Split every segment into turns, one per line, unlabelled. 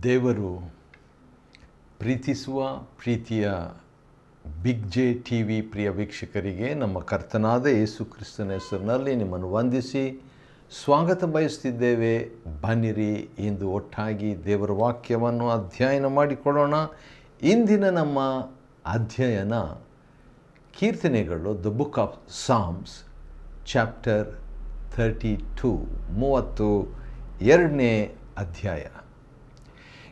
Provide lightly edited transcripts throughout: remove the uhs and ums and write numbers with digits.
ದೇವರು ಪ್ರೀತಿಸುವ ಪ್ರೀತಿಯ ಬಿಗ್ ಜೆ ಟಿ ವಿ ಪ್ರಿಯ ವೀಕ್ಷಕರಿಗೆ ನಮ್ಮ ಕರ್ತನಾದ ಯೇಸು ಕ್ರಿಸ್ತನ ಹೆಸರಿನಲ್ಲಿ ನಿಮ್ಮನ್ನು ವಂದಿಸಿ ಸ್ವಾಗತ ಬಯಸ್ತಿದ್ದೇವೆ. ಬನ್ನಿರಿ, ಇಂದು ಒಟ್ಟಾಗಿ ದೇವರ ವಾಕ್ಯವನ್ನು ಅಧ್ಯಯನ ಮಾಡಿಕೊಳ್ಳೋಣ. ಇಂದಿನ ನಮ್ಮ ಅಧ್ಯಯನ ಕೀರ್ತನೆಗಳು, the book of Psalms, chapter 32, 32ನೇ ಅಧ್ಯಾಯ.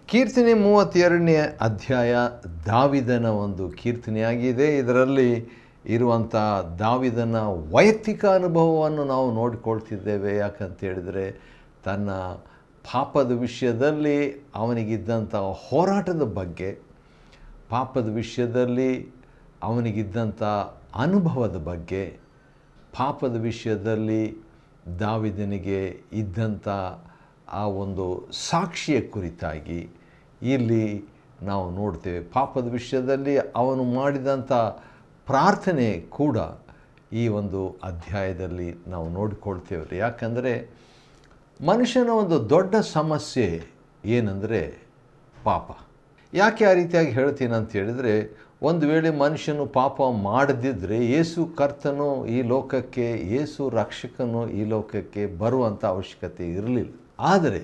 ಕೀರ್ತನೆ 32ನೇ ಅಧ್ಯಾಯ ದಾವಿದನ ಒಂದು ಕೀರ್ತನೆಯಾಗಿದೆ. ಇದರಲ್ಲಿ ಇರುವಂಥ ದಾವಿದನ ವೈಯಕ್ತಿಕ ಅನುಭವವನ್ನು ನಾವು ನೋಡಿಕೊಳ್ತಿದ್ದೇವೆ. ಯಾಕಂತೇಳಿದರೆ ತನ್ನ ಪಾಪದ ವಿಷಯದಲ್ಲಿ ಅವನಿಗಿದ್ದಂಥ ಹೋರಾಟದ ಬಗ್ಗೆ, ಪಾಪದ ವಿಷಯದಲ್ಲಿ ಅವನಿಗಿದ್ದಂಥ ಅನುಭವದ ಬಗ್ಗೆ, ಪಾಪದ ವಿಷಯದಲ್ಲಿ ದಾವಿದನಿಗೆ ಇದ್ದಂಥ ಆ ಒಂದು ಸಾಕ್ಷಿಯ ಕುರಿತಾಗಿ ಇಲ್ಲಿ ನಾವು ನೋಡ್ತೇವೆ. ಪಾಪದ ವಿಷಯದಲ್ಲಿ ಅವನು ಮಾಡಿದಂಥ ಪ್ರಾರ್ಥನೆ ಕೂಡ ಈ ಒಂದು ಅಧ್ಯಾಯದಲ್ಲಿ ನಾವು ನೋಡಿಕೊಳ್ತೇವೆ. ಯಾಕಂದರೆ ಮನುಷ್ಯನ ಒಂದು ದೊಡ್ಡ ಸಮಸ್ಯೆ ಏನಂದರೆ ಪಾಪ. ಯಾಕೆ ಆ ರೀತಿಯಾಗಿ ಹೇಳ್ತೀನಿ ಅಂತ ಹೇಳಿದರೆ, ಒಂದು ವೇಳೆ ಮನುಷ್ಯನು ಪಾಪ ಮಾಡದಿದ್ದರೆ ಯೇಸು ಕರ್ತನು ಈ ಲೋಕಕ್ಕೆ, ಯೇಸು ರಕ್ಷಕನು ಈ ಲೋಕಕ್ಕೆ ಬರುವಂಥ ಅವಶ್ಯಕತೆ ಇರಲಿಲ್ಲ. ಆದರೆ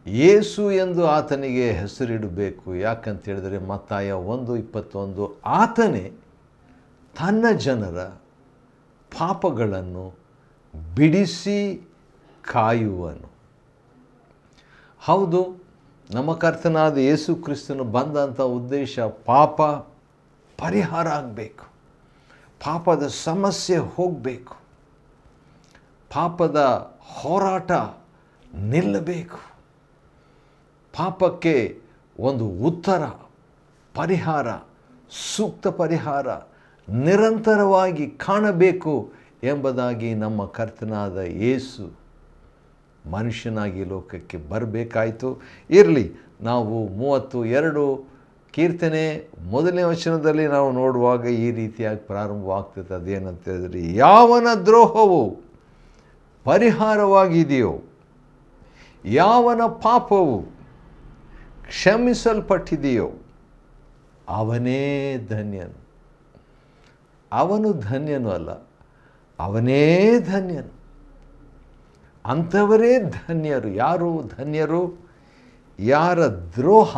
ಯೇಸು ಎಂದು ಆತನಿಗೆ ಹೆಸರಿಡಬೇಕು. ಯಾಕಂತೇಳಿದರೆ ಮತ್ತಾಯ 1:21, ಆತನೇ ತನ್ನ ಜನರ ಪಾಪಗಳನ್ನು ಬಿಡಿಸಿ ಕಾಯುವನು. ಹೌದು, ನಮ್ಮ ಕರ್ತನಾದ ಯೇಸು ಕ್ರಿಸ್ತನು ಬಂದಂಥ ಉದ್ದೇಶ ಪಾಪ ಪರಿಹಾರ ಆಗಬೇಕು, ಪಾಪದ ಸಮಸ್ಯೆ ಹೋಗಬೇಕು, ಪಾಪದ ಹೋರಾಟ ನಿಲ್ಲಬೇಕು, ಪಾಪಕ್ಕೆ ಒಂದು ಉತ್ತರ, ಪರಿಹಾರ, ಸೂಕ್ತ ಪರಿಹಾರ ನಿರಂತರವಾಗಿ ಕಾಣಬೇಕು ಎಂಬುದಾಗಿ ನಮ್ಮ ಕರ್ತನಾದ ಯೇಸು ಮನುಷ್ಯನಾಗಿ ಲೋಕಕ್ಕೆ ಬರಬೇಕಾಯಿತು. ಇರಲಿ, ನಾವು 32 ಕೀರ್ತನೆ 1ನೇ ವಚನದಲ್ಲಿ ನಾವು ನೋಡುವಾಗ ಈ ರೀತಿಯಾಗಿ ಪ್ರಾರಂಭವಾಗ್ತದೆ. ಅದೇನಂತ ಹೇಳಿದ್ರೆ, ಯಾವನ ದ್ರೋಹವು ಪರಿಹಾರವಾಗಿದೆಯೋ, ಯಾವನ ಪಾಪವು ಕ್ಷಮಿಸಲ್ಪಟ್ಟಿದೆಯೋ ಅವನೇ ಧನ್ಯನು. ಅವನು ಧನ್ಯನು ಅಲ್ಲ, ಅವನೇ ಧನ್ಯನು. ಅಂಥವರೇ ಧನ್ಯರು. ಯಾರು ಧನ್ಯರು? ಯಾರ ದ್ರೋಹ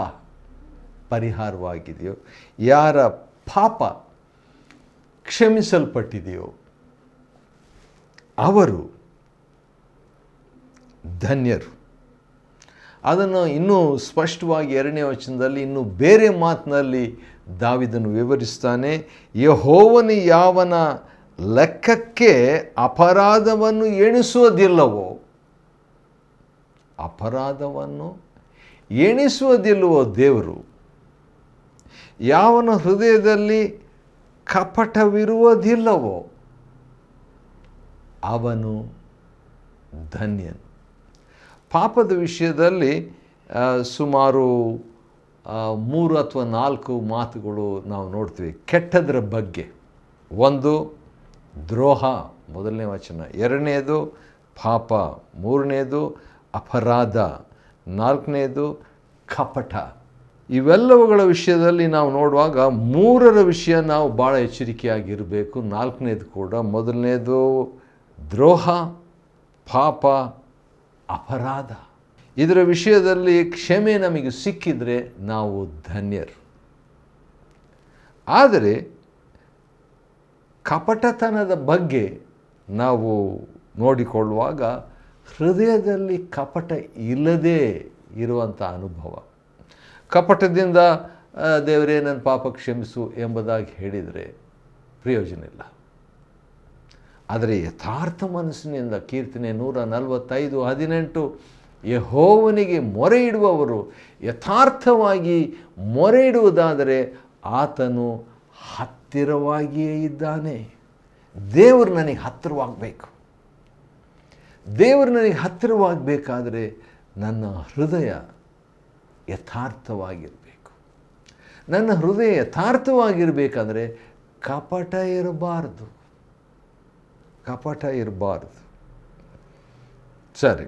ಪರಿಹಾರವಾಗಿದೆಯೋ, ಯಾರ ಪಾಪ ಕ್ಷಮಿಸಲ್ಪಟ್ಟಿದೆಯೋ ಅವರು ಧನ್ಯರು. ಅದನ್ನು ಇನ್ನೂ ಸ್ಪಷ್ಟವಾಗಿ 2ನೇ ವಚನದಲ್ಲಿ ಇನ್ನೂ ಬೇರೆ ಮಾತಿನಲ್ಲಿ ದಾವಿದನು ವಿವರಿಸ್ತಾನೆ. ಯೆಹೋವನು ಯಾವನ ಲೆಕ್ಕಕ್ಕೆ ಅಪರಾಧವನ್ನು ಎಣಿಸುವುದಿಲ್ಲವೋ, ಅಪರಾಧವನ್ನು ಎಣಿಸುವುದಿಲ್ಲವೋ ದೇವರು, ಯಾವನ ಹೃದಯದಲ್ಲಿ ಕಪಟವಿರುವುದಿಲ್ಲವೋ ಅವನು ಧನ್ಯನು. ಪಾಪದ ವಿಷಯದಲ್ಲಿ ಸುಮಾರು 3 ಅಥವಾ 4 ಮಾತುಗಳು ನಾವು ನೋಡ್ತೀವಿ ಕೆಟ್ಟದರ ಬಗ್ಗೆ. 1 ದ್ರೋಹ, 1ನೇ ವಚನ. 2ನೇದು ಪಾಪ. 3ನೇದು ಅಪರಾಧ. 4ನೇದು ಕಪಟ. ಇವೆಲ್ಲವುಗಳ ವಿಷಯದಲ್ಲಿ ನಾವು ನೋಡುವಾಗ 3ರ ವಿಷಯ ನಾವು ಭಾಳ ಎಚ್ಚರಿಕೆಯಾಗಿರಬೇಕು. 4ನೇದು ಕೂಡ. 1ನೇದು ದ್ರೋಹ, ಪಾಪ, ಅಪರಾಧ. ಇದರ ವಿಷಯದಲ್ಲಿ ಕ್ಷಮೆ ನಮಗೆ ಸಿಕ್ಕಿದರೆ ನಾವು ಧನ್ಯರು. ಆದರೆ ಕಪಟತನದ ಬಗ್ಗೆ ನಾವು ನೋಡಿಕೊಳ್ಳುವಾಗ ಹೃದಯದಲ್ಲಿ ಕಪಟ ಇಲ್ಲದೇ ಇರುವಂಥ ಅನುಭವ. ಕಪಟದಿಂದ ದೇವರೇ ನನ್ನ ಪಾಪ ಕ್ಷಮಿಸು ಎಂಬುದಾಗಿ ಹೇಳಿದರೆ ಪ್ರಯೋಜನ ಇಲ್ಲ. ಆದರೆ ಯಥಾರ್ಥ ಮನಸ್ಸಿನಿಂದ, ಕೀರ್ತನೆ 145:18, ಯೆಹೋವನಿಗೆ ಮೊರೆ ಇಡುವವರು ಯಥಾರ್ಥವಾಗಿ ಮೊರೆ ಇಡುವುದಾದರೆ ಆತನು ಹತ್ತಿರವಾಗಿಯೇ ಇದ್ದಾನೆ. ದೇವರು ನನಗೆ ಹತ್ತಿರವಾಗಬೇಕು. ದೇವರು ನನಗೆ ಹತ್ತಿರವಾಗಬೇಕಾದರೆ ನನ್ನ ಹೃದಯ ಯಥಾರ್ಥವಾಗಿರಬೇಕು. ನನ್ನ ಹೃದಯ ಯಥಾರ್ಥವಾಗಿರಬೇಕಾದ್ರೆ ಕಪಟ ಇರಬಾರ್ದು, ಕಪಟ ಇರಬಾರ್ದು. ಸರಿ,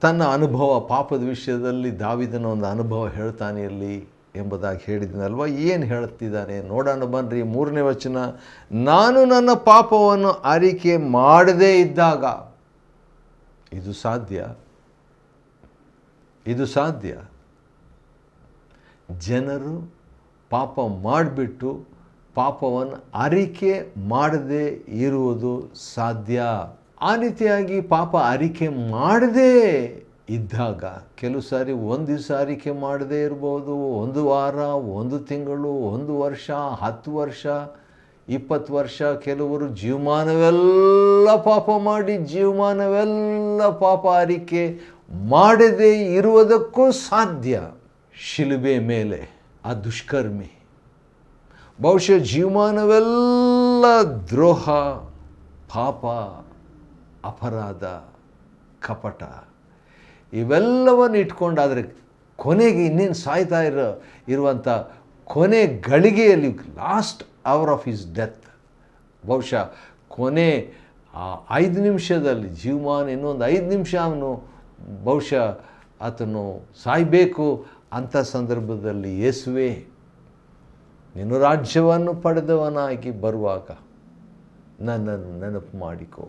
ತನ್ನ ಅನುಭವ ಪಾಪದ ವಿಷಯದಲ್ಲಿ ದಾವೀದನ ಒಂದು ಅನುಭವ ಹೇಳ್ತಾನೆ ಇಲ್ಲಿ ಎಂಬುದಾಗಿ ಹೇಳಿದನಲ್ವ. ಏನು ಹೇಳ್ತಿದ್ದಾನೆ ನೋಡೋಣ ಬನ್ನಿರಿ. 3ನೇ ವಚನ, ನಾನು ನನ್ನ ಪಾಪವನ್ನು ಅರಿಕೆ ಮಾಡದೇ ಇದ್ದಾಗ. ಇದು ಸಾಧ್ಯ, ಇದು ಸಾಧ್ಯ. ಜನರು ಪಾಪ ಮಾಡಿಬಿಟ್ಟು ಪಾಪವನ್ನು ಅರಿಕೆ ಮಾಡದೇ ಇರುವುದು ಸಾಧ್ಯ. ಆ ರೀತಿಯಾಗಿ ಪಾಪ ಅರಿಕೆ ಮಾಡದೇ ಇದ್ದಾಗ, ಕೆಲವು ಸಾರಿ ಒಂದು ದಿವಸ ಅರಿಕೆ ಮಾಡದೇ ಇರ್ಬೋದು, 1 ವಾರ, 1 ತಿಂಗಳು, 1 ವರ್ಷ, 10 ವರ್ಷ, 20 ವರ್ಷ, ಕೆಲವರು ಜೀವಮಾನವೆಲ್ಲ ಪಾಪ ಮಾಡಿ ಜೀವಮಾನವೆಲ್ಲ ಪಾಪ ಅರಿಕೆ ಮಾಡದೇ ಇರುವುದಕ್ಕೂ ಸಾಧ್ಯ. ಶಿಲುಬೆ ಮೇಲೆ ಆ ದುಷ್ಕರ್ಮಿ ಬಹುಶಃ ಜೀವಮಾನವೆಲ್ಲ ದ್ರೋಹ, ಪಾಪ, ಅಪರಾಧ, ಕಪಟ ಇವೆಲ್ಲವನ್ನು ಇಟ್ಕೊಂಡಾದರೆ ಕೊನೆಗೆ ಇನ್ನೇನು ಸಾಯ್ತಾ ಇರುವಂಥ ಕೊನೆ ಗಳಿಗೆಯಲ್ಲಿ, last hour of his death, ಬಹುಶಃ ಕೊನೆ 5 ನಿಮಿಷದಲ್ಲಿ ಜೀವಮಾನ ಇನ್ನೊಂದು 5 ನಿಮಿಷ ಅವನು ಬಹುಶಃ ಆತನು ಸಾಯಬೇಕು ಅಂಥ ಸಂದರ್ಭದಲ್ಲಿ, ಯೇಸುವೇ ನೀನು ರಾಜ್ಯವನ್ನು ಪಡೆದವನಾಗಿ ಬರುವಾಗ ನನ್ನನ್ನು ನೆನಪು ಮಾಡಿಕೋ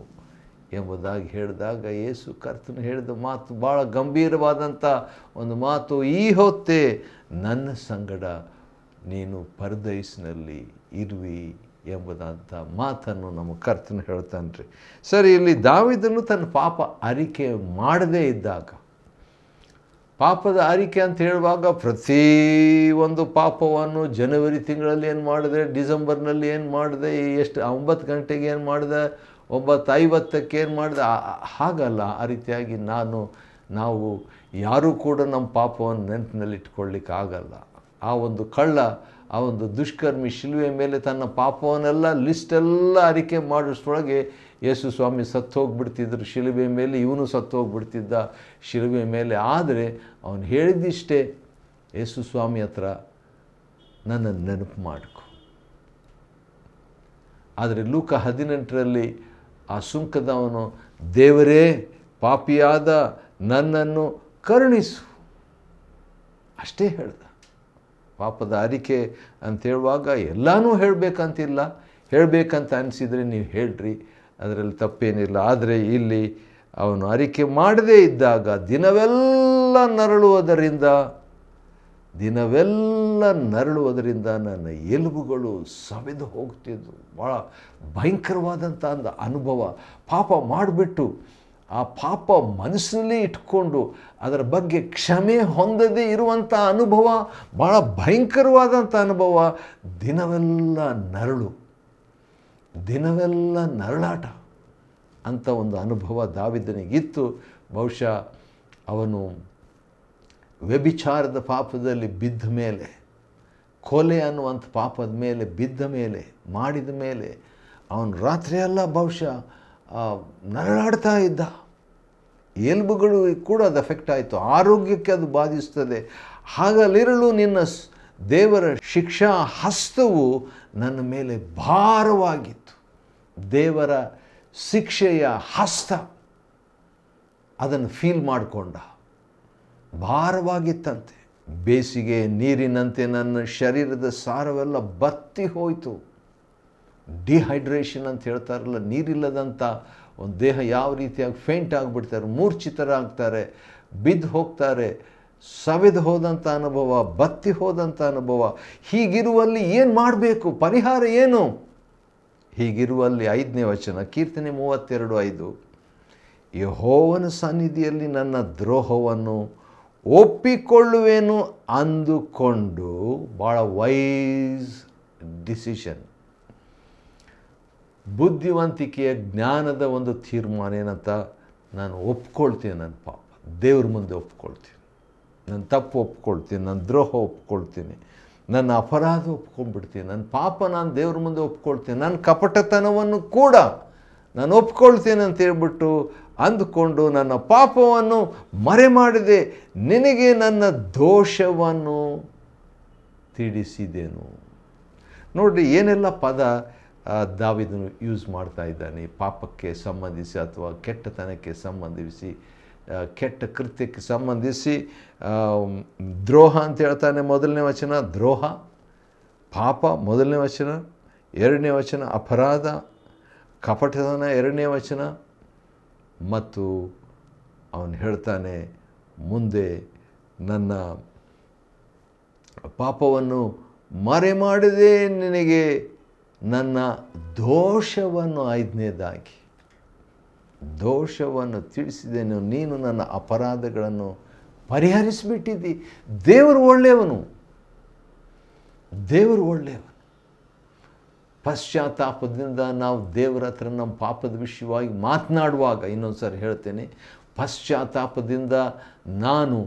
ಎಂಬುದಾಗಿ ಹೇಳಿದಾಗ, ಯೇಸು ಕರ್ತನು ಹೇಳಿದ ಮಾತು ಭಾಳ ಗಂಭೀರವಾದಂಥ ಒಂದು ಮಾತು, ಈ ಹೊತ್ತೇ ನನ್ನ ಸಂಗಡ ನೀನು ಪರದೈಸಿನಲ್ಲಿ ಇರುವಿ ಎಂಬುದಂಥ ಮಾತನ್ನು ನಮ್ಮ ಕರ್ತನು ಹೇಳ್ತಾನೆ ರೀ. ಸರಿ, ಇಲ್ಲಿ ದಾವೀದನು ತನ್ನ ಪಾಪ ಅರಿಕೆ ಮಾಡದೇ ಇದ್ದಾಗ, ಪಾಪದ ಅರಿಕೆ ಅಂತ ಹೇಳುವಾಗ ಪ್ರತಿ ಒಂದು ಪಾಪವನ್ನು ಜನವರಿ ತಿಂಗಳಲ್ಲಿ ಏನು ಮಾಡಿದೆ, ಡಿಸೆಂಬರ್ನಲ್ಲಿ ಏನು ಮಾಡಿದೆ, ಎಷ್ಟು 9 ಗಂಟೆಗೆ ಏನು ಮಾಡಿದೆ, 9:50ಕ್ಕೆ ಏನು ಮಾಡಿದೆ, ಹಾಗಲ್ಲ. ಆ ರೀತಿಯಾಗಿ ನಾವು ಯಾರೂ ಕೂಡ ನಮ್ಮ ಪಾಪವನ್ನು ನೆನಪಿನಲ್ಲಿಟ್ಕೊಳ್ಳಿಕ್ಕಾಗಲ್ಲ. ಆ ಒಂದು ಕಳ್ಳ, ಆ ಒಂದು ದುಷ್ಕರ್ಮಿ ಶಿಲುವೆ ಮೇಲೆ ತನ್ನ ಪಾಪವನ್ನೆಲ್ಲ ಲಿಸ್ಟೆಲ್ಲ ಅರಿಕೆ ಮಾಡಿಸೊಳಗೆ ಯೇಸು ಸ್ವಾಮಿ ಸತ್ತು ಹೋಗ್ಬಿಡ್ತಿದ್ರು ಶಿಲುಬೆ ಮೇಲೆ, ಇವನು ಸತ್ತು ಹೋಗ್ಬಿಡ್ತಿದ್ದ ಶಿಲುಬೆ ಮೇಲೆ. ಆದರೆ ಅವನು ಹೇಳಿದ್ದಿಷ್ಟೇ, ಯೇಸು ಸ್ವಾಮಿ ಹತ್ರ ನನ್ನನ್ನು ನೆನಪು ಮಾಡಿಕೊ. ಆದರೆ ಲೂಕ 18ರಲ್ಲಿ ಆ ಸುಂಕದವನು, ದೇವರೇ ಪಾಪಿಯಾದ ನನ್ನನ್ನು ಕರುಣಿಸು ಅಷ್ಟೇ ಹೇಳ್ದ. ಪಾಪದ ಅರಿಕೆ ಅಂತ ಹೇಳುವಾಗ ಎಲ್ಲನೂ ಹೇಳಬೇಕಂತಿಲ್ಲ, ಹೇಳಬೇಕಂತ ಅನಿಸಿದರೆ ನೀವು ಹೇಳ್ರಿ, ಅದರಲ್ಲಿ ತಪ್ಪೇನಿಲ್ಲ. ಆದರೆ ಇಲ್ಲಿ ಅವನು ಅರಿಕೆ ಮಾಡದೇ ಇದ್ದಾಗ ದಿನವೆಲ್ಲ ನರಳುವುದರಿಂದ ನನ್ನ ಎಲುಬುಗಳು ಸವೆದು ಹೋಗ್ತಿದ್ವು. ಭಾಳ ಭಯಂಕರವಾದಂಥ ಒಂದು ಅನುಭವ. ಪಾಪ ಮಾಡಿಬಿಟ್ಟು ಆ ಪಾಪ ಮನಸ್ಸಲ್ಲಿ ಇಟ್ಕೊಂಡು ಅದರ ಬಗ್ಗೆ ಕ್ಷಮೆ ಹೊಂದದೇ ಇರುವಂಥ ಅನುಭವ, ಭಾಳ ಭಯಂಕರವಾದಂಥ ಅನುಭವ. ದಿನವೆಲ್ಲ ನರಳಾಟ ಅಂತ ಒಂದು ಅನುಭವ ದಾವೀದನಿಗಿತ್ತು. ಬಹುಶಃ ಅವನು ವ್ಯಭಿಚಾರದ ಪಾಪದಲ್ಲಿ ಬಿದ್ದ ಮೇಲೆ, ಕೊಲೆ ಅನ್ನುವಂಥ ಪಾಪದ ಮೇಲೆ ಬಿದ್ದ ಮೇಲೆ, ಮಾಡಿದ ಮೇಲೆ ಅವನು ರಾತ್ರಿಯೆಲ್ಲ ಬಹುಶಃ ನರಳಾಡ್ತಾ ಇದ್ದ. ಎಲುಬುಗಳು ಕೂಡ ಅದು ಎಫೆಕ್ಟ್ ಆಯಿತು, ಆರೋಗ್ಯಕ್ಕೆ ಅದು ಬಾಧಿಸ್ತದೆ. ಹಾಗಲಿರಲು ನಿನ್ನ ದೇವರ ಶಿಕ್ಷಾ ಹಸ್ತವು ನನ್ನ ಮೇಲೆ ಭಾರವಾಗಿತ್ತು. ದೇವರ ಶಿಕ್ಷೆಯ ಹಸ್ತ ಅದನ್ನು ಫೀಲ್ ಮಾಡಿಕೊಂಡ, ಭಾರವಾಗಿತ್ತಂತೆ. ಬೇಸಿಗೆ ನೀರಿನಂತೆ ನನ್ನ ಶರೀರದ ಸಾರವೆಲ್ಲ ಬತ್ತಿ ಹೋಯಿತು. ಡಿಹೈಡ್ರೇಷನ್ ಅಂತ ಹೇಳ್ತಾರಲ್ಲ, ನೀರಿಲ್ಲದಂಥ ಒಂದು ದೇಹ ಯಾವ ರೀತಿಯಾಗಿ ಫೇಂಟ್ ಆಗಿಬಿಡ್ತಾರೆ, ಮೂರ್ಛಿತರಾಗ್ತಾರೆ, ಬಿದ್ದು ಹೋಗ್ತಾರೆ, ಸವೆದು ಹೋದಂಥ ಅನುಭವ, ಬತ್ತಿ ಹೋದಂಥ ಅನುಭವ. ಹೀಗಿರುವಲ್ಲಿ ಏನು ಮಾಡಬೇಕು, ಪರಿಹಾರ ಏನು? ಹೀಗಿರುವಲ್ಲಿ 5ನೇ ವಚನ, ಕೀರ್ತನೆ 32:5, ಯೆಹೋವನ ಸನ್ನಿಧಿಯಲ್ಲಿ ನನ್ನ ದ್ರೋಹವನ್ನು ಒಪ್ಪಿಕೊಳ್ಳುವೆನು ಅಂದುಕೊಂಡು, ಭಾಳ ವೈಸ್ ಡಿಸಿಷನ್, ಬುದ್ಧಿವಂತಿಕೆಯ ಜ್ಞಾನದ ಒಂದು ತೀರ್ಮಾನ ಏನಂತ, ನಾನು ಒಪ್ಕೊಳ್ತೀನಿ, ನನ್ನ ಪಾಪ ದೇವ್ರ ಮುಂದೆ ಒಪ್ಕೊಳ್ತೀನಿ, ನನ್ನ ತಪ್ಪು ಒಪ್ಕೊಳ್ತೀನಿ, ನನ್ನ ದ್ರೋಹ ಒಪ್ಕೊಳ್ತೀನಿ, ನನ್ನ ಅಪರಾಧ ಒಪ್ಕೊಂಡ್ಬಿಡ್ತೀನಿ, ನನ್ನ ಪಾಪ ನಾನು ದೇವ್ರ ಮುಂದೆ ಒಪ್ಕೊಳ್ತೀನಿ, ನನ್ನ ಕಪಟತನವನ್ನು ಕೂಡ ನಾನು ಒಪ್ಕೊಳ್ತೀನಿ ಅಂತೇಳ್ಬಿಟ್ಟು ಅಂದುಕೊಂಡು ನನ್ನ ಪಾಪವನ್ನು ಮರೆ ಮಾಡಿದೆ, ನಿನಗೆ ನನ್ನ ದೋಷವನ್ನು ತಿಳಿಸಿದೆನು. ನೋಡಿರಿ ಏನೆಲ್ಲ ಪದ ದಾವೀದನು ಯೂಸ್ ಮಾಡ್ತಾ ಇದ್ದಾನೆ ಪಾಪಕ್ಕೆ ಸಂಬಂಧಿಸಿ ಅಥವಾ ಕೆಟ್ಟತನಕ್ಕೆ ಸಂಬಂಧಿಸಿ. ಕೆಟ್ಟ ಕೃತ್ಯಕ್ಕೆ ಸಂಬಂಧಿಸಿ ದ್ರೋಹ ಅಂತ ಹೇಳ್ತಾನೆ. ಮೊದಲನೇ ವಚನ ದ್ರೋಹ, ಪಾಪ ಮೊದಲನೇ ವಚನ, ಎರಡನೇ ವಚನ ಅಪರಾಧ, ಕಪಟತನ ಎರಡನೇ ವಚನ, ಮತ್ತು ಅವನು ಹೇಳ್ತಾನೆ ಮುಂದೆ ನನ್ನ ಪಾಪವನ್ನು ಮರೆ ಮಾಡದೆ ನಿನಗೆ ನನ್ನ ದೋಷವನ್ನು, ಐದನೇದಾಗಿ ದೋಷವನ್ನು ತಿಳಿಸಿದೆನು, ನೀನು ನನ್ನ ಅಪರಾಧಗಳನ್ನು ಪರಿಹರಿಸಿಬಿಟ್ಟಿದ್ದಿ. ದೇವರು ಒಳ್ಳೆಯವನು, ದೇವರು ಒಳ್ಳೆಯವನು. ಪಶ್ಚಾತ್ತಾಪದಿಂದ ನಾವು ದೇವರ ಹತ್ರ ನಮ್ಮ ಪಾಪದ ವಿಷಯವಾಗಿ ಮಾತನಾಡುವಾಗ, ಇನ್ನೊಂದು ಸಾರಿ ಹೇಳ್ತೇನೆ, ಪಶ್ಚಾತ್ತಾಪದಿಂದ ನಾನು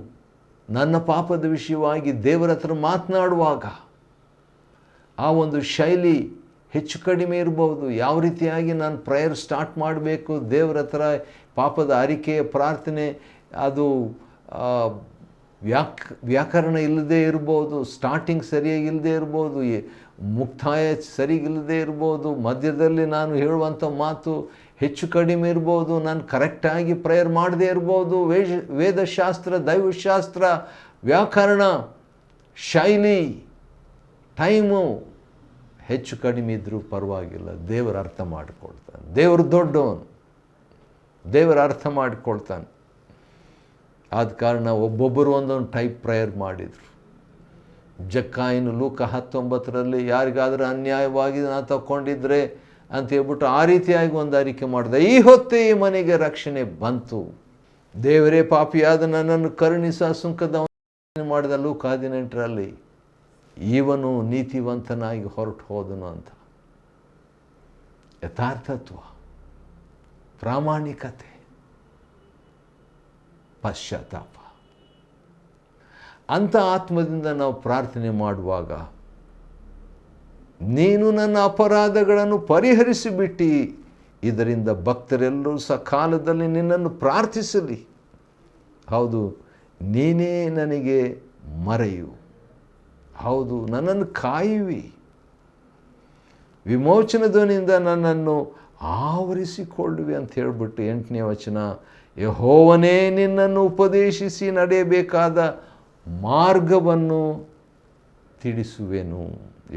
ನನ್ನ ಪಾಪದ ವಿಷಯವಾಗಿ ದೇವರ ಹತ್ರ ಮಾತನಾಡುವಾಗ ಆ ಒಂದು ಶೈಲಿ ಹೆಚ್ಚು ಕಡಿಮೆ ಇರ್ಬೋದು. ಯಾವ ರೀತಿಯಾಗಿ ನಾನು ಪ್ರೇಯರ್ ಸ್ಟಾರ್ಟ್ ಮಾಡಬೇಕು, ದೇವರ ಹತ್ರ ಪಾಪದ ಅರಿಕೆಯ ಪ್ರಾರ್ಥನೆ, ಅದು ವ್ಯಾಕರಣ ಇಲ್ಲದೆ ಇರ್ಬೋದು, ಸ್ಟಾರ್ಟಿಂಗ್ ಸರಿಯಾಗಿ ಇಲ್ಲದೆ ಇರ್ಬೋದು, ಮುಕ್ತಾಯ ಸರಿಗಿಲ್ಲದೆ ಇರ್ಬೋದು, ಮಧ್ಯದಲ್ಲಿ ನಾನು ಹೇಳುವಂಥ ಮಾತು ಹೆಚ್ಚು ಕಡಿಮೆ ಇರ್ಬೋದು, ನಾನು ಕರೆಕ್ಟಾಗಿ ಪ್ರೇಯರ್ ಮಾಡದೇ ಇರ್ಬೋದು, ವೇದಶಾಸ್ತ್ರ, ದೈವಶಾಸ್ತ್ರ, ವ್ಯಾಕರಣ, ಶೈಲಿ, ಟೈಮು ಹೆಚ್ಚು ಕಡಿಮೆ ಇದ್ದರೂ ಪರವಾಗಿಲ್ಲ, ದೇವರು ಅರ್ಥ ಮಾಡಿಕೊಳ್ತಾನೆ. ದೇವರು ದೊಡ್ಡವನು, ದೇವರು ಅರ್ಥ ಮಾಡಿಕೊಳ್ತಾನೆ. ಆದ ಕಾರಣ ಒಬ್ಬೊಬ್ಬರು ಒಂದೊಂದು ಟೈಪ್ ಪ್ರೇಯರ್ ಮಾಡಿದರು. ಜಕ್ಕಾಯನು ಲೂಕ 19ರಲ್ಲಿ ಯಾರಿಗಾದರೂ ಅನ್ಯಾಯವಾಗಿ ನಾನು ತಗೊಂಡಿದ್ರೆ ಅಂತ ಹೇಳ್ಬಿಟ್ಟು ಆ ರೀತಿಯಾಗಿ ಒಂದು ಅರಿಕೆ ಮಾಡಿದೆ. ಈ ಹೊತ್ತೇ ಈ ಮನೆಗೆ ರಕ್ಷಣೆ ಬಂತು, ದೇವರೇ ಪಾಪಿಯಾದ ನನ್ನನ್ನು ಕರುಣಿಸ ಸುಂಕದ ಮಾಡಿದ ಲೂಕ 18ರಲ್ಲಿ ಇವನು ನೀತಿವಂತನಾಗಿ ಹೊರಟು ಹೋದನು ಅಂತ. ಯಥಾರ್ಥತ್ವ, ಪ್ರಾಮಾಣಿಕತೆ, ಪಶ್ಚಾತ್ತಾಪ, ಅಂಥ ಆತ್ಮದಿಂದ ನಾವು ಪ್ರಾರ್ಥನೆ ಮಾಡುವಾಗ ನೀನು ನನ್ನ ಅಪರಾಧಗಳನ್ನು ಪರಿಹರಿಸಿಬಿಟ್ಟು, ಇದರಿಂದ ಭಕ್ತರೆಲ್ಲರೂ ಸಕಾಲದಲ್ಲಿ ನಿನ್ನನ್ನು ಪ್ರಾರ್ಥಿಸಲಿ. ಹೌದು, ನೀನೇ ನನಗೆ ಮರೆಯು, ಹೌದು ನನ್ನನ್ನು ಕಾಯುವಿ, ವಿಮೋಚನ ಧ್ವನಿಯಿಂದ ನನ್ನನ್ನು ಆವರಿಸಿಕೊಳ್ಳುವೆ ಅಂತ ಹೇಳಿಬಿಟ್ಟು 8ನೇ ವಚನ, ಯೆಹೋವನೇ ನಿನ್ನನ್ನು ಉಪದೇಶಿಸಿ ನಡೆಯಬೇಕಾದ ಮಾರ್ಗವನ್ನು ತಿಳಿಸುವೆನು.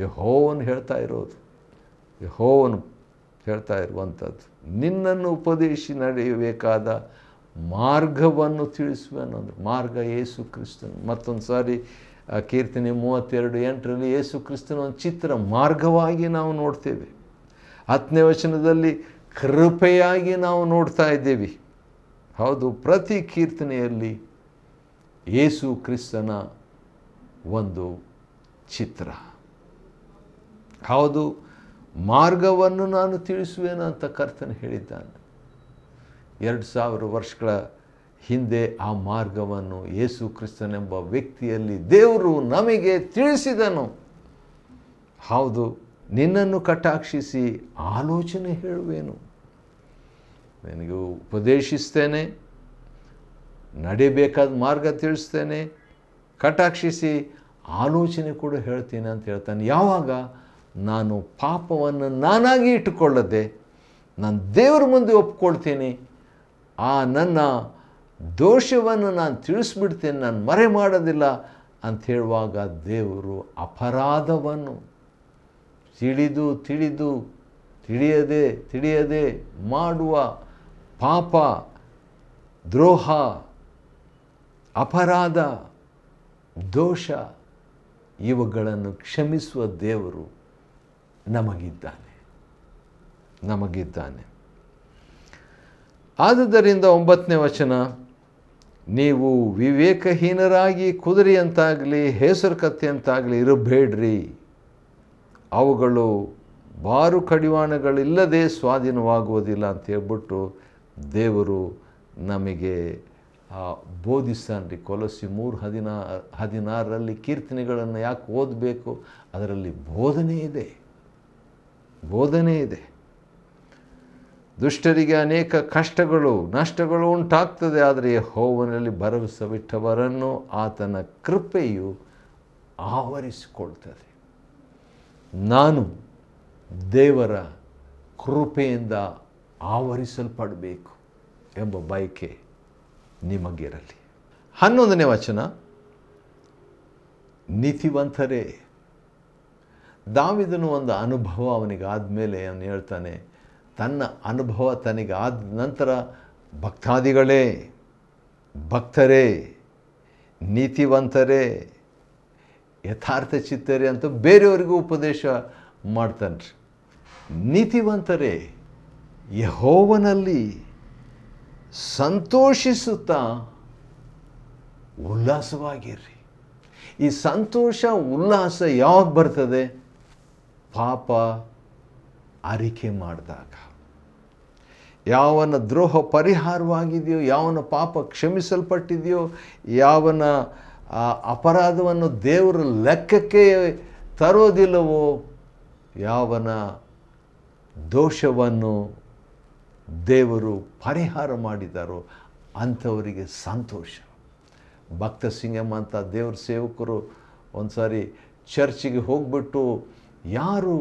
ಯೆಹೋವನು ಹೇಳ್ತಾ ಇರೋದು, ಯೆಹೋವನು ಹೇಳ್ತಾ ಇರುವಂಥದ್ದು, ನಿನ್ನನ್ನು ಉಪದೇಶಿ ನಡೆಯಬೇಕಾದ ಮಾರ್ಗವನ್ನು ತಿಳಿಸುವೆನು. ಅಂದರೆ ಮಾರ್ಗ ಯೇಸು ಕ್ರಿಸ್ತನು. ಮತ್ತೊಂದು ಸಾರಿ ಕೀರ್ತನೆ 32:8ರಲ್ಲಿ ಯೇಸು ಕ್ರಿಸ್ತನ ಒಂದು ಚಿತ್ರ ಮಾರ್ಗವಾಗಿ ನಾವು ನೋಡ್ತೇವೆ. 10ನೇ ವಚನದಲ್ಲಿ ಕೃಪೆಯಾಗಿ ನಾವು ನೋಡ್ತಾ ಇದ್ದೇವೆ. ಹೌದು, ಪ್ರತಿ ಕೀರ್ತನೆಯಲ್ಲಿ ಯೇಸು ಕ್ರಿಸ್ತನ ಒಂದು ಚಿತ್ರ. ಹೌದು, ಮಾರ್ಗವನ್ನು ನಾನು ತಿಳಿಸುವೆನು ಅಂತ ಕರ್ತನು ಹೇಳಿದ್ದಾನೆ. 2000 ವರ್ಷಗಳ ಹಿಂದೆ ಆ ಮಾರ್ಗವನ್ನು ಯೇಸು ಕ್ರಿಸ್ತನೆಂಬ ವ್ಯಕ್ತಿಯಲ್ಲಿ ದೇವರು ನಮಗೆ ತಿಳಿಸಿದನು. ಹೌದು, ನಿನ್ನನ್ನು ಕಟಾಕ್ಷಿಸಿ ಆಲೋಚನೆ ಹೇಳುವೇನು, ನಿನಗೆ ಉಪದೇಶಿಸ್ತೇನೆ, ನಡೆಯಬೇಕಾದ ಮಾರ್ಗ ತಿಳಿಸ್ತೇನೆ, ಕಟಾಕ್ಷಿಸಿ ಆಲೋಚನೆ ಕೂಡ ಹೇಳ್ತೇನೆ ಅಂತ ಹೇಳ್ತಾನೆ. ಯಾವಾಗ ನಾನು ಪಾಪವನ್ನು ನಾನಾಗಿ ಇಟ್ಟುಕೊಳ್ಳದೆ ನಾನು ದೇವರ ಮುಂದೆ ಒಪ್ಕೊಳ್ತೀನಿ, ಆ ನನ್ನ ದೋಷವನ್ನು ನಾನು ತಿಳಿಸ್ಬಿಡ್ತೇನೆ, ನಾನು ಮರೆ ಮಾಡೋದಿಲ್ಲ ಅಂತ ಹೇಳುವಾಗ ದೇವರು ಅಪರಾಧವನ್ನು ತಿಳಿಯದೆ ಮಾಡುವ ಪಾಪ, ದ್ರೋಹ, ಅಪರಾಧ, ದೋಷ ಇವುಗಳನ್ನು ಕ್ಷಮಿಸುವ ದೇವರು ನಮಗಿದ್ದಾನೆ. ಆದುದರಿಂದ 9ನೇ ವಚನ, ನೀವು ವಿವೇಕಹೀನರಾಗಿ ಕುದುರೆಯಂತಾಗಲಿ ಹೆಸರು ಕತ್ತೆಯಂತಾಗಲಿ ಇರಬೇಡ್ರಿ, ಅವುಗಳು ಬಾರು ಕಡಿವಾಣಗಳಿಲ್ಲದೆ ಸ್ವಾಧೀನವಾಗುವುದಿಲ್ಲ ಅಂತ ಹೇಳ್ಬಿಟ್ಟು ದೇವರು ನಮಗೆ ಬೋಧಿಸ್ತಾನ್ರಿ. ಕೊಲೋಸಿ 3:16ರಲ್ಲಿ ಕೀರ್ತನೆಗಳನ್ನು ಯಾಕೆ ಓದಬೇಕು, ಅದರಲ್ಲಿ ಬೋಧನೆ ಇದೆ. ದುಷ್ಟರಿಗೆ ಅನೇಕ ಕಷ್ಟಗಳು, ನಷ್ಟಗಳು ಉಂಟಾಗ್ತದೆ, ಆದರೆ ಯೆಹೋವನಲ್ಲಿ ಭರವಸವಿಟ್ಟವರನ್ನು ಆತನ ಕೃಪೆಯು ಆವರಿಸಿಕೊಳ್ತದೆ. ನಾನು ದೇವರ ಕೃಪೆಯಿಂದ ಆವರಿಸಲ್ಪಡಬೇಕು ಎಂಬ ಬಯಕೆ ನಿಮಗಿರಲಿ. 11ನೇ ವಚನ, ನೀತಿವಂತರೇ. ದಾವೀದನು ಒಂದು ಅನುಭವ ಅವನಿಗಾದಮೇಲೆ ಅವನು ಹೇಳ್ತಾನೆ, ತನ್ನ ಅನುಭವ ತನಗಾದ ನಂತರ ಭಕ್ತಾದಿಗಳೇ, ಭಕ್ತರೇ, ನೀತಿವಂತರೇ, ಯಥಾರ್ಥ ಚಿತ್ತರೇ ಅಂತ ಬೇರೆಯವರಿಗೂ ಉಪದೇಶ ಮಾಡ್ತಾನೆ. ನೀತಿವಂತರೇ, ಯೆಹೋವನಲ್ಲಿ ಸಂತೋಷಿಸುತ್ತಾ ಉಲ್ಲಾಸವಾಗಿರ್ರಿ. ಈ ಸಂತೋಷ ಉಲ್ಲಾಸ ಯಾವಾಗ ಬರ್ತದೆ? ಪಾಪ ಅರಿಕೆ ಮಾಡಿದಾಗ. ಯಾವನ ದ್ರೋಹ ಪರಿಹಾರವಾಗಿದೆಯೋ, ಯಾವನ ಪಾಪ ಕ್ಷಮಿಸಲ್ಪಟ್ಟಿದೆಯೋ, ಯಾವನ ಅಪರಾಧವನ್ನು ದೇವರ ಲೆಕ್ಕಕ್ಕೆ ತರೋದಿಲ್ಲವೋ, ಯಾವನ ದೋಷವನ್ನು ದೇವರು ಪರಿಹಾರ ಮಾಡಿದಾರೋ ಅಂಥವರಿಗೆ ಸಂತೋಷ. ಭಕ್ತ ಸಿಂಗಮ್ಮ ಅಂತ ದೇವ್ರ ಸೇವಕರು ಒಂದು ಸಾರಿ ಚರ್ಚಿಗೆ ಹೋಗ್ಬಿಟ್ಟು ಯಾರು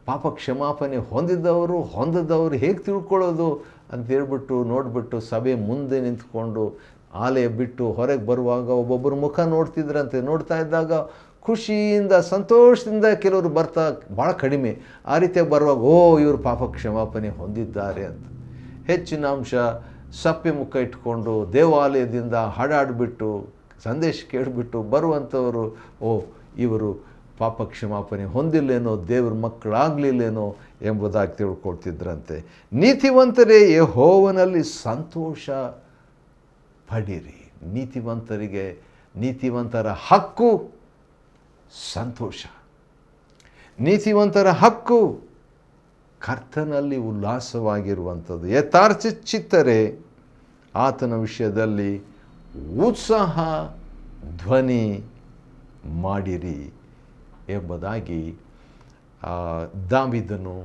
ಪಾಪ ಕ್ಷಮಾಪಣೆ ಹೊಂದದವರು ಹೇಗೆ ತಿಳ್ಕೊಳ್ಳೋದು ಅಂತ ಹೇಳ್ಬಿಟ್ಟು ನೋಡಿಬಿಟ್ಟು ಸಭೆ ಮುಂದೆ ನಿಂತ್ಕೊಂಡು ಆಲಯ ಬಿಟ್ಟು ಹೊರಗೆ ಬರುವಾಗ ಒಬ್ಬೊಬ್ಬರ ಮುಖ ನೋಡ್ತಿದ್ರಂತೆ. ನೋಡ್ತಾ ಇದ್ದಾಗ ಖುಷಿಯಿಂದ ಸಂತೋಷದಿಂದ ಕೆಲವರು ಬರ್ತಾ ಭಾಳ ಕಡಿಮೆ, ಆ ರೀತಿಯಾಗಿ ಬರುವಾಗ ಇವರು ಪಾಪ ಕ್ಷಮಾಪಣೆ ಹೊಂದಿದ್ದಾರೆ ಅಂತ. ಹೆಚ್ಚಿನ ಅಂಶ ಸಪ್ಪೆ ಮುಖ ಇಟ್ಕೊಂಡು ದೇವಾಲಯದಿಂದ ಹಾಡಾಡಿಬಿಟ್ಟು ಸಂದೇಶ ಕೇಳಿಬಿಟ್ಟು ಬರುವಂಥವರು ಇವರು ಪಾಪ ಕ್ಷಮಾಪಣೆ ಹೊಂದಿಲ್ಲೇನೋ, ದೇವ್ರ ಮಕ್ಕಳಾಗಲಿಲ್ಲೇನೋ ಎಂಬುದಾಗಿ ತಿಳ್ಕೊಳ್ತಿದ್ರಂತೆ. ನೀತಿವಂತರೇ, ಯೆಹೋವನಲ್ಲಿ ಸಂತೋಷ ಪಡಿರಿ. ನೀತಿವಂತರ ಹಕ್ಕು ಸಂತೋಷ. ನೀತಿವಂತರ ಹಕ್ಕು ಕರ್ತನಲ್ಲಿ ಉಲ್ಲಾಸವಾಗಿರುವಂಥದ್ದು. ಯಥಾರ್ಥ ಚಿತ್ತರೇ, ಆತನ ವಿಷಯದಲ್ಲಿ ಉತ್ಸಾಹ ಧ್ವನಿ ಮಾಡಿರಿ ಎಂಬುದಾಗಿ ದಾವೀದನು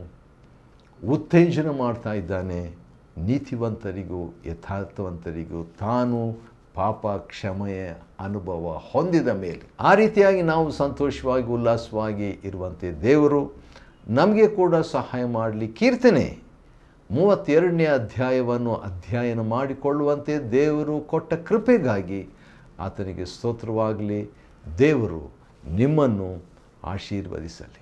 ಉತ್ತೇಜನ ಮಾಡ್ತಾ ಇದ್ದಾನೆ. ನೀತಿವಂತರಿಗೂ ಯಥಾರ್ಥವಂತರಿಗೂ ತಾನು ಪಾಪ ಕ್ಷಮೆಯ ಅನುಭವ ಹೊಂದಿದ ಮೇಲೆ ಆ ರೀತಿಯಾಗಿ ನಾವು ಸಂತೋಷವಾಗಿ ಉಲ್ಲಾಸವಾಗಿ ಇರುವಂತೆ ದೇವರು ನಮಗೆ ಕೂಡ ಸಹಾಯ ಮಾಡಲಿ. ಕೀರ್ತನೆ 32ನೇ ಅಧ್ಯಾಯವನ್ನು ಅಧ್ಯಯನ ಮಾಡಿಕೊಳ್ಳುವಂತೆ ದೇವರು ಕೊಟ್ಟ ಕೃಪೆಗಾಗಿ ಆತನಿಗೆ ಸ್ತೋತ್ರವಾಗಲಿ. ದೇವರು ನಿಮ್ಮನ್ನು ಆಶೀರ್ವದಿಸಲಿ.